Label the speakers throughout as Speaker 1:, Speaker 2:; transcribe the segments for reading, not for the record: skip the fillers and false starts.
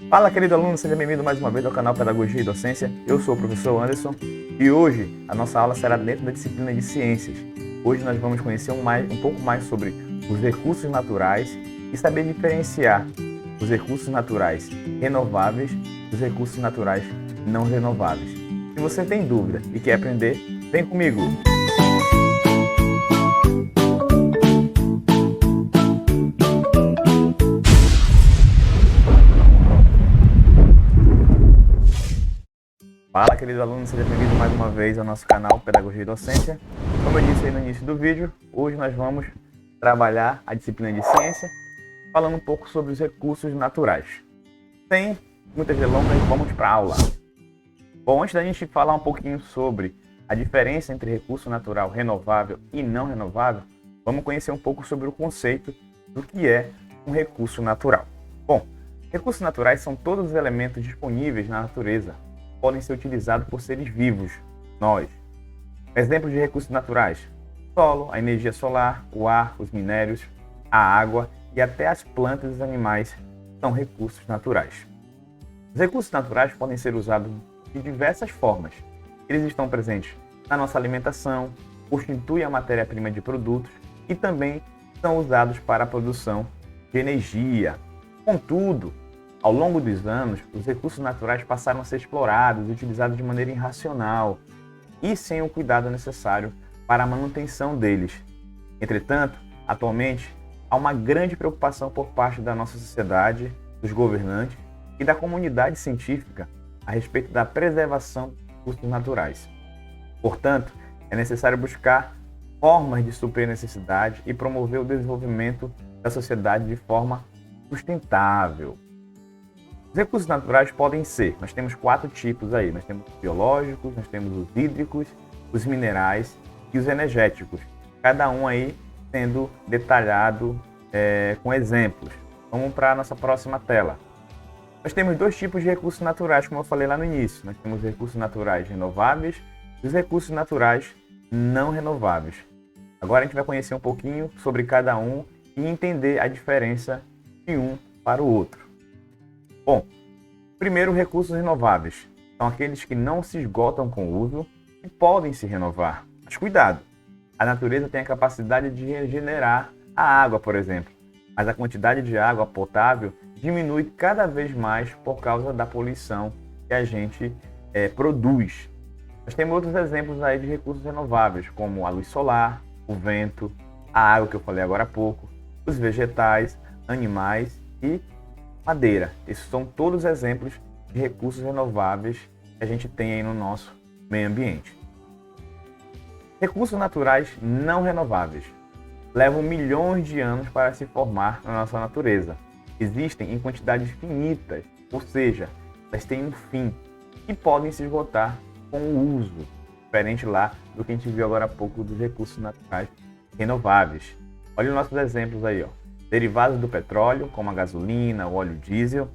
Speaker 1: Fala, querido aluno, seja bem-vindo mais uma vez ao canal Pedagogia e Docência. Eu sou o professor Anderson e hoje a nossa aula será dentro da disciplina de Ciências. Hoje nós vamos conhecer um pouco mais sobre os recursos naturais e saber diferenciar os recursos naturais renováveis dos recursos naturais não renováveis. Se você tem dúvida e quer aprender, vem comigo! Fala, querido aluno, seja bem-vindo mais uma vez ao nosso canal Pedagogia e Docência. Como eu disse aí no início do vídeo, hoje nós vamos trabalhar a disciplina de Ciência, falando um pouco sobre os recursos naturais. Sem muitas delongas, vamos para a aula. Bom, antes da gente falar um pouquinho sobre a diferença entre recurso natural renovável e não renovável, vamos conhecer um pouco sobre o conceito do que é um recurso natural. Bom, recursos naturais são todos os elementos disponíveis na natureza, podem ser utilizados por seres vivos, nós. Exemplos de recursos naturais: solo, a energia solar, o ar, os minérios, a água e até as plantas e os animais são recursos naturais. Os recursos naturais podem ser usados de diversas formas. Eles estão presentes na nossa alimentação, constituem a matéria-prima de produtos e também são usados para a produção de energia. Contudo, ao longo dos anos, os recursos naturais passaram a ser explorados e utilizados de maneira irracional e sem o cuidado necessário para a manutenção deles. Entretanto, atualmente, há uma grande preocupação por parte da nossa sociedade, dos governantes e da comunidade científica a respeito da preservação dos recursos naturais. Portanto, é necessário buscar formas de suprir a necessidade e promover o desenvolvimento da sociedade de forma sustentável. Os recursos naturais podem ser, nós temos 4 tipos aí, nós temos os biológicos, nós temos os hídricos, os minerais e os energéticos, cada um aí sendo detalhado com exemplos. Vamos para a nossa próxima tela. Nós temos 2 tipos de recursos naturais, como eu falei lá no início. Nós temos os recursos naturais renováveis e os recursos naturais não renováveis. Agora a gente vai conhecer um pouquinho sobre cada um e entender a diferença de um para o outro. Bom, primeiro, recursos renováveis. São aqueles que não se esgotam com o uso e podem se renovar. Mas cuidado, a natureza tem a capacidade de regenerar a água, por exemplo, mas a quantidade de água potável diminui cada vez mais por causa da poluição que a gente produz. Nós temos outros exemplos aí de recursos renováveis, como a luz solar, o vento, a água que eu falei agora há pouco, os vegetais, animais e madeira. Esses são todos exemplos de recursos renováveis que a gente tem aí no nosso meio ambiente. Recursos naturais não renováveis levam milhões de anos para se formar na nossa natureza. Existem em quantidades finitas, ou seja, elas têm um fim e podem se esgotar com o uso, diferente lá do que a gente viu agora há pouco dos recursos naturais renováveis. Olha os nossos exemplos aí, ó. Derivados do petróleo, como a gasolina, o óleo diesel,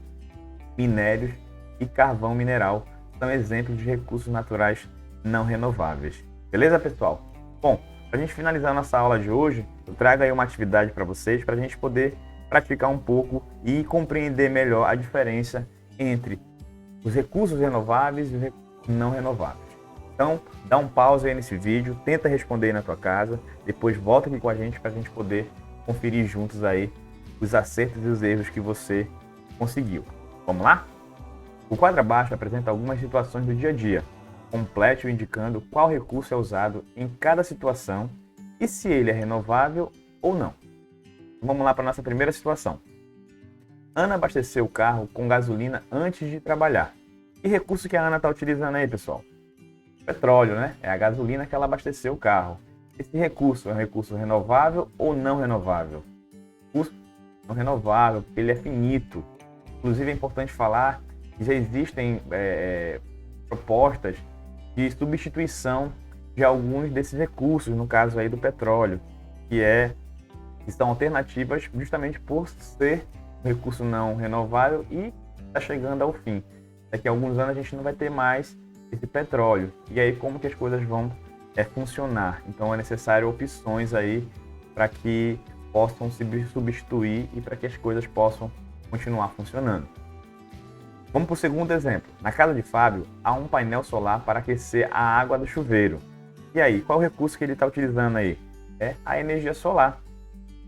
Speaker 1: minérios e carvão mineral, são exemplos de recursos naturais não renováveis. Beleza, pessoal? Bom, para a gente finalizar nossa aula de hoje, eu trago aí uma atividade para vocês, para a gente poder praticar um pouco e compreender melhor a diferença entre os recursos renováveis e os recursos não renováveis. Então, dá um pause aí nesse vídeo, tenta responder aí na tua casa, depois volta aqui com a gente para a gente poder conferir juntos aí os acertos e os erros que você conseguiu. Vamos lá? O quadro abaixo apresenta algumas situações do dia a dia. Complete-o indicando qual recurso é usado em cada situação e se ele é renovável ou não. Vamos lá para a nossa primeira situação. Ana abasteceu o carro com gasolina antes de trabalhar. Que recurso que a Ana está utilizando aí, pessoal? Petróleo, né? É a gasolina que ela abasteceu o carro. Esse recurso é um recurso renovável ou não renovável? Recurso não renovável, porque ele é finito. Inclusive é importante falar que já existem propostas de substituição de alguns desses recursos, no caso aí do petróleo, que são alternativas justamente por ser um recurso não renovável e está chegando ao fim. Daqui a alguns anos a gente não vai ter mais esse petróleo. E aí como que as coisas vão funcionar? Então é necessário opções aí para que possam se substituir e para que as coisas possam continuar funcionando. Vamos para o segundo exemplo. Na casa de Fábio, há um painel solar para aquecer a água do chuveiro. E aí, qual o recurso que ele está utilizando aí? É a energia solar.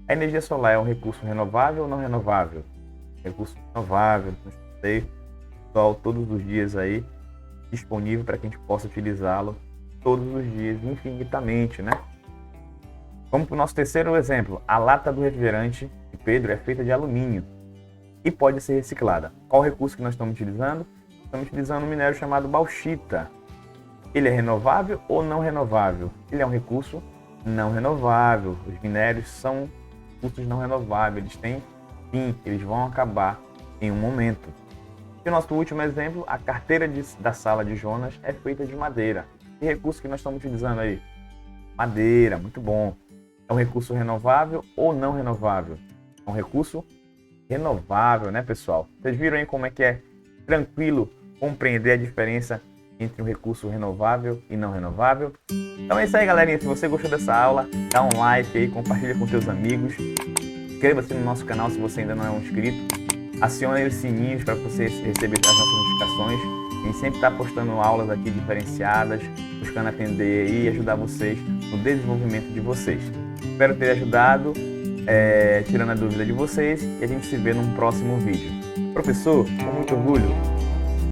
Speaker 1: A energia solar é um recurso renovável ou não renovável? Recurso renovável, tem sol todos os dias aí, disponível para que a gente possa utilizá-lo todos os dias, infinitamente, né? Vamos para o nosso terceiro exemplo. A lata do refrigerante de Pedro é feita de alumínio e pode ser reciclada. Qual o recurso que nós estamos utilizando? Estamos utilizando um minério chamado bauxita. Ele é renovável ou não renovável? Ele é um recurso não renovável. Os minérios são recursos não renováveis, eles têm fim, eles vão acabar em um momento. E o nosso último exemplo, a carteira da sala de Jonas é feita de madeira. Que recurso que nós estamos utilizando aí? Madeira, muito bom. É um recurso renovável ou não renovável? É um recurso renovável, né, pessoal? Vocês viram aí como é que é tranquilo compreender a diferença entre um recurso renovável e não renovável? Então é isso aí, galerinha. Se você gostou dessa aula, dá um like aí, compartilha com seus amigos. Inscreva-se no nosso canal se você ainda não é um inscrito. Acione os sininhos para você receber as nossas notificações. A gente sempre está postando aulas aqui diferenciadas, buscando atender e ajudar vocês no desenvolvimento de vocês. Espero ter ajudado, tirando a dúvida de vocês, e a gente se vê num próximo vídeo. Professor, com muito orgulho,